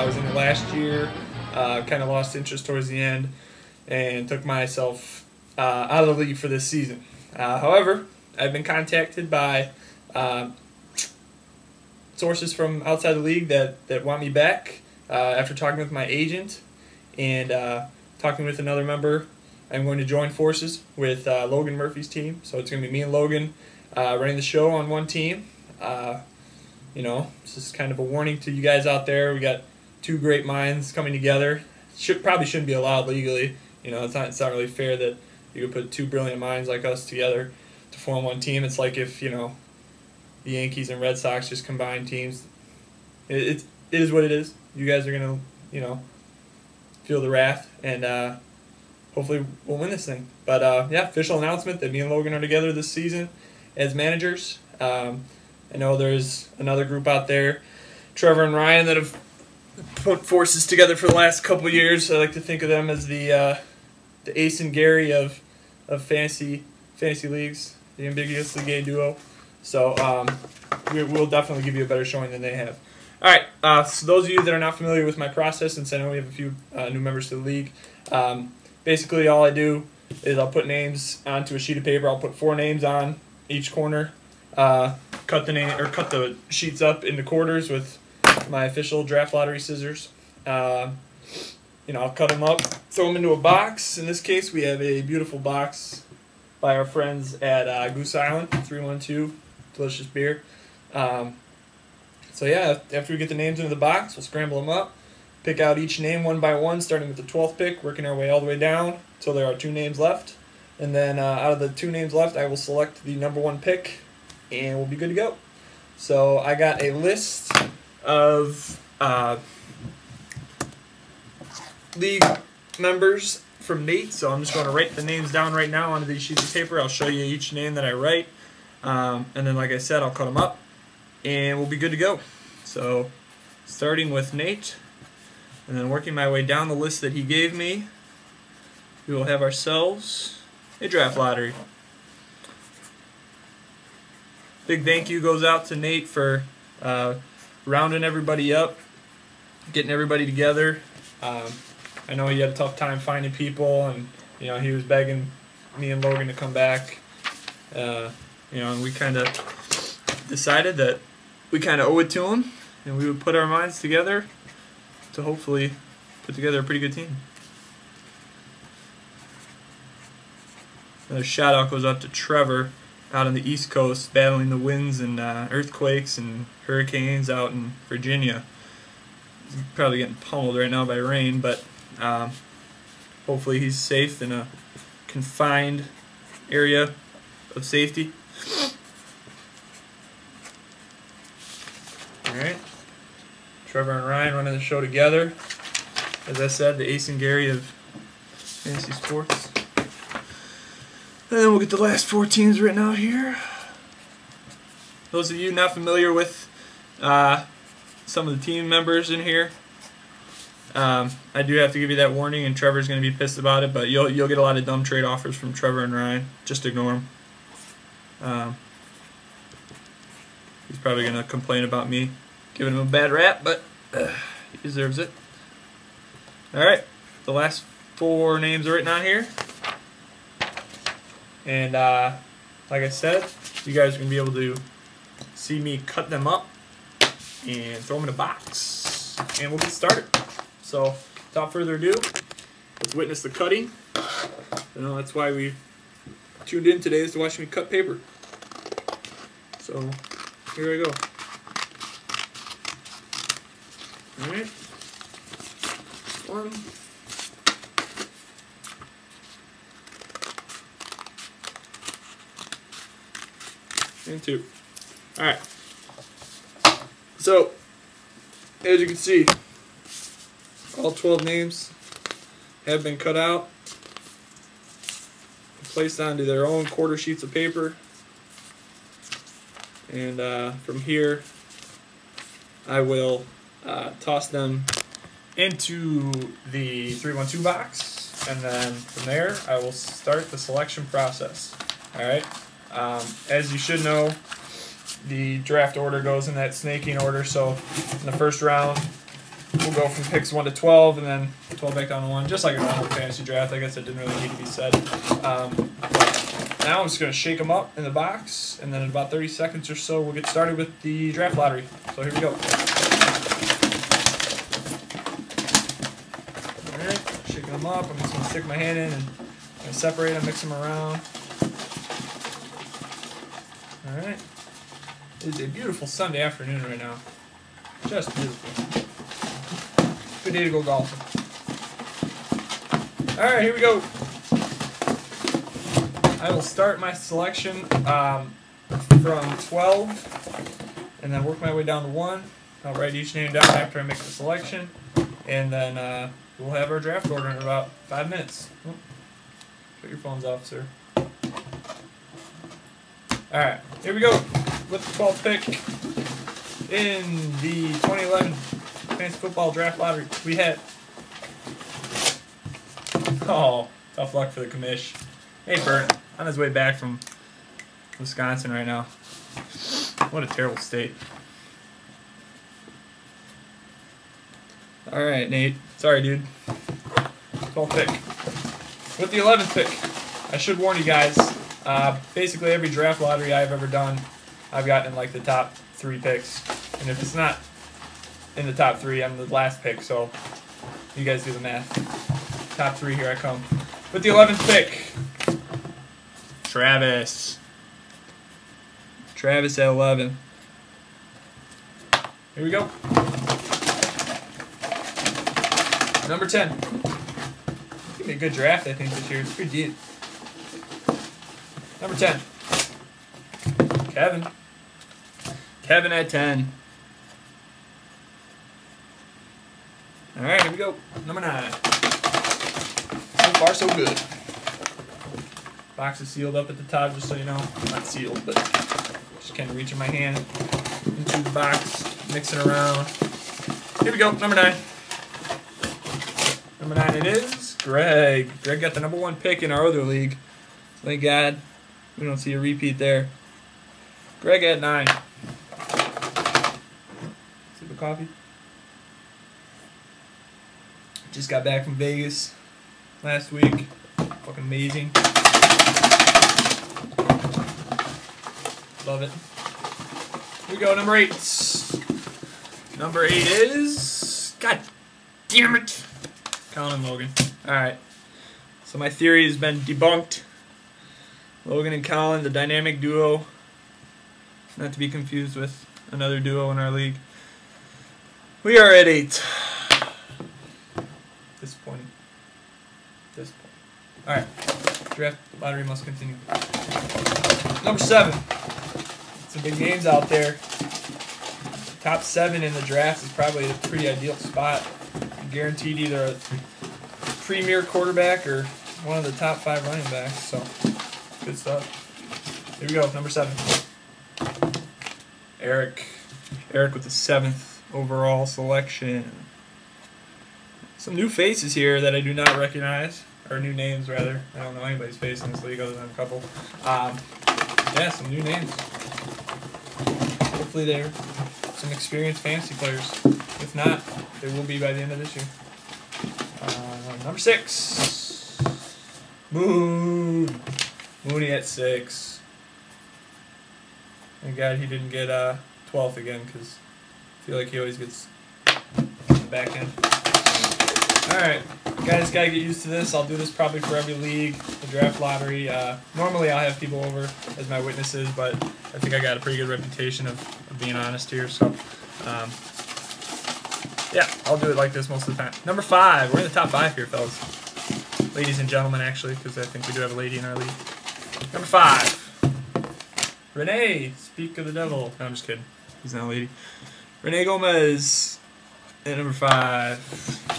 I was in it last year, kind of lost interest towards the end, and took myself out of the league for this season. However, I've been contacted by sources from outside the league that want me back after talking with my agent and talking with another member. I'm going to join forces with Logan Murphy's team. So it's going to be me and Logan running the show on one team. You know, this is kind of a warning to you guys out there. We got two great minds coming together. Probably shouldn't be allowed legally. You know, it's not really fair that you could put two brilliant minds like us together to form one team. It's like if, you know, the Yankees and Red Sox just combine teams. It is what it is. You guys are going to, you know, feel the wrath, and hopefully we'll win this thing. But, yeah, official announcement that me and Logan are together this season as managers. I know there's another group out there, Trevor and Ryan, that have put forces together for the last couple of years. I like to think of them as the Ace and Gary of fantasy leagues, the ambiguously gay duo. So we'll definitely give you a better showing than they have. All right, so those of you that are not familiar with my process, since I know we have a few new members to the league, basically all I do is I'll put names onto a sheet of paper. I'll put 4 names on each corner. Cut the sheets up into quarters with my official draft lottery scissors. You know, I'll cut them up, throw them into a box. In this case, we have a beautiful box by our friends at Goose Island 312, delicious beer. So yeah, after we get the names into the box, we'll scramble them up, pick out each name one by one, starting with the 12th pick, working our way all the way down until there are 2 names left. And then out of the 2 names left, I will select the number 1 pick, and we'll be good to go. So I got a list of league members from Nate, so I'm just going to write the names down right now onto these sheets of paper. I'll show you each name that I write, and then like I said, I'll cut them up, and we'll be good to go. So starting with Nate, and then working my way down the list that he gave me, we will have ourselves a draft lottery. Big thank you goes out to Nate for rounding everybody up, getting everybody together. I know he had a tough time finding people, and you know, he was begging me and Logan to come back. You know, and we kind of decided that we kind of owe it to him, and we would put our minds together to hopefully put together a pretty good team. Another shout out goes out to Trevor out on the East Coast, battling the winds and earthquakes and hurricanes out in Virginia. He's probably getting pummeled right now by rain, but hopefully he's safe in a confined area of safety. Alright, Trevor and Ryan running the show together. As I said, the Ace and Gary of fantasy sports. And then we'll get the last 4 teams written out here. Those of you not familiar with some of the team members in here, I do have to give you that warning, and Trevor's going to be pissed about it, but you'll get a lot of dumb trade offers from Trevor and Ryan. Just ignore them. He's probably going to complain about me giving him a bad rap, but he deserves it. Alright, the last 4 names are written out here. And like I said, you guys are going to be able to see me cut them up and throw them in a box. And we'll get started. So, without further ado, let's witness the cutting. You know, that's why we tuned in today, is to watch me cut paper. So, here I go. Alright. 1. And 2. Alright. So, as you can see, all 12 names have been cut out and placed onto their own quarter sheets of paper. And from here, I will toss them into the 312 box, and then from there, I will start the selection process. Alright. As you should know, the draft order goes in that snaking order. So in the first round, we'll go from picks 1 to 12, and then 12 back down to 1, just like a normal fantasy draft. I guess it didn't really need to be said. But now I'm just going to shake them up in the box, and then in about 30 seconds or so, we'll get started with the draft lottery. So here we go. Alright, shaking them up. I'm just going to stick my hand in and separate them, mix them around. Alright. It is a beautiful Sunday afternoon right now. Just beautiful. Good day to go golfing. Alright, here we go. I will start my selection from 12 and then work my way down to 1. I'll write each name down after I make the selection, and then we'll have our draft order in about 5 minutes. Oh, put your phones off, sir. Alright, here we go with the 12th pick in the 2011 Fantasy Football Draft Lottery. We had, oh, tough luck for the commish. Hey, Bert, on his way back from Wisconsin right now. What a terrible state. Alright, Nate. Sorry, dude. 12th pick. With the 11th pick, I should warn you guys, basically every draft lottery I've ever done, I've gotten in like the top 3 picks. And if it's not in the top 3, I'm the last pick, so you guys do the math. Top 3, here I come. With the 11th pick, Travis. Travis at 11. Here we go. Number 10. Give me a good draft, I think, this year. It's pretty deep. Number 10. Kevin. Kevin at 10. Alright, here we go. Number 9. So far, so good. Box is sealed up at the top, just so you know. Not sealed, but just kind of reaching my hand into the box, mixing around. Here we go, number 9. Number 9 it is Greg. Greg got the number 1 pick in our other league. Thank God we don't see a repeat there. Greg at 9. Sip of coffee. Just got back from Vegas last week. Fucking amazing. Love it. Here we go, number 8. Number 8 is, God damn it, Colin and Logan. Alright. So my theory has been debunked. Logan and Colin, the dynamic duo. Not to be confused with another duo in our league. We are at 8. Disappointing. Alright. Draft lottery must continue. Number 7. Some big names out there. Top 7 in the draft is probably a pretty ideal spot. Guaranteed either a premier quarterback or one of the top 5 running backs. So, good stuff. Here we go, number 7. Eric. Eric with the 7th overall selection. Some new faces here that I do not recognize. Or new names, rather. I don't know anybody's face in this league other than a couple. Yeah, some new names. Hopefully they're some experienced fantasy players. If not, they will be by the end of this year. Number 6. Moon. Mooney at 6. Thank God he didn't get 12th again, because I feel like he always gets the back end. Alright, guys, gotta get used to this. I'll do this probably for every league, the draft lottery. Normally I'll have people over as my witnesses, but I think I got a pretty good reputation of being honest here, so yeah, I'll do it like this most of the time. Number 5, we're in the top 5 here, fellas. Ladies and gentlemen, actually, because I think we do have a lady in our league. Number 5, Renee, speak of the devil. No, I'm just kidding. He's not a lady. Renee Gomez at number 5.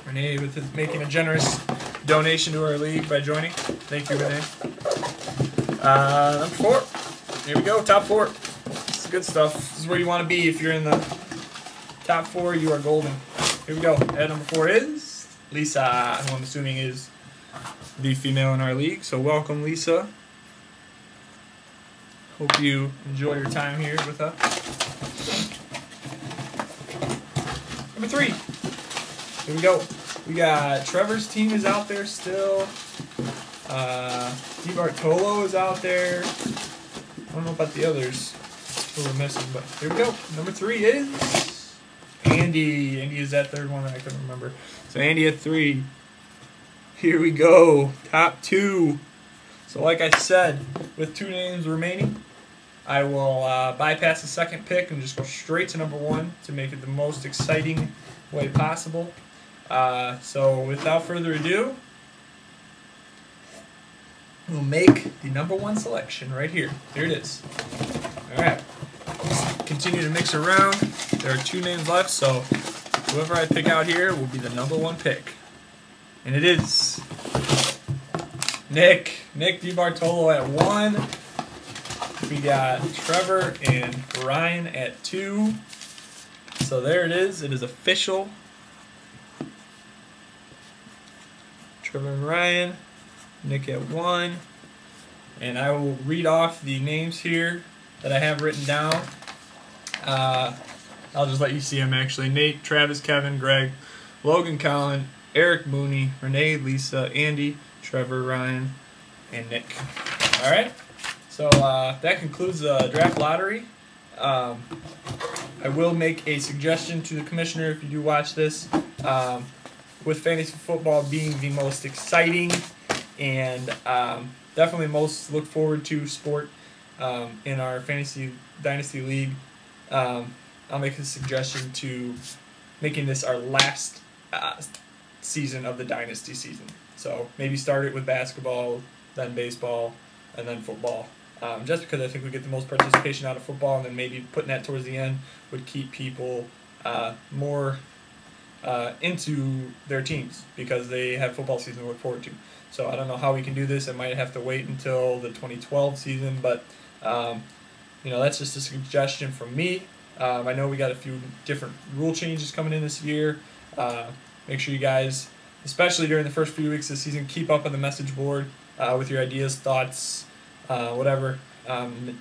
Renee with his, making a generous donation to our league by joining. Thank you, Renee. Number 4. Here we go, top 4. This is good stuff. This is where you want to be. If you're in the top 4, you are golden. Here we go. At number 4 is Lisa, who I'm assuming is the female in our league. So welcome, Lisa. Hope you enjoy your time here with us. Number 3. Here we go. We got Trevor's team is out there still. DiBartolo is out there. I don't know about the others who we're missing, but here we go. Number 3 is Andy. Andy is that third one that I couldn't remember. So Andy at 3. Here we go. Top 2. So like I said, with 2 names remaining, I will bypass the second pick and just go straight to number 1 to make it the most exciting way possible. So without further ado, we'll make the number 1 selection right here. Here it is. Alright. Continue to mix around. There are 2 names left, so whoever I pick out here will be the number 1 pick. And it is Nick DiBartolo at 1. We got Trevor and Ryan at 2. So there it is. It is official. Trevor and Ryan. Nick at 1. And I will read off the names here that I have written down. I'll just let you see them actually. Nate, Travis, Kevin, Greg, Logan, Colin, Eric, Mooney, Renee, Lisa, Andy, Trevor, Ryan, and Nick. Alright, so that concludes the draft lottery. I will make a suggestion to the commissioner if you do watch this. With fantasy football being the most exciting and definitely most look forward to sport in our fantasy Dynasty League, I'll make a suggestion to making this our last season of the Dynasty season. So maybe start it with basketball, then baseball, and then football. Just because I think we get the most participation out of football, and then maybe putting that towards the end would keep people more into their teams because they have football season to look forward to. So I don't know how we can do this. I might have to wait until the 2012 season, but that's just a suggestion from me. I know we got a few different rule changes coming in this year. Make sure you guys, especially during the first few weeks of the season, keep up on the message board with your ideas, thoughts, whatever.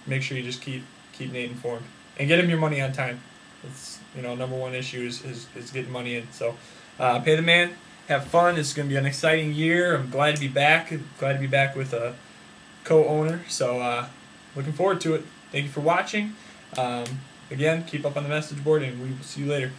Make sure you just keep Nate informed and get him your money on time. It's number 1 issue is getting money in. So pay the man, have fun. It's going to be an exciting year. I'm glad to be back. Glad to be back with a co-owner. So looking forward to it. Thank you for watching. Again, keep up on the message board, and we will see you later.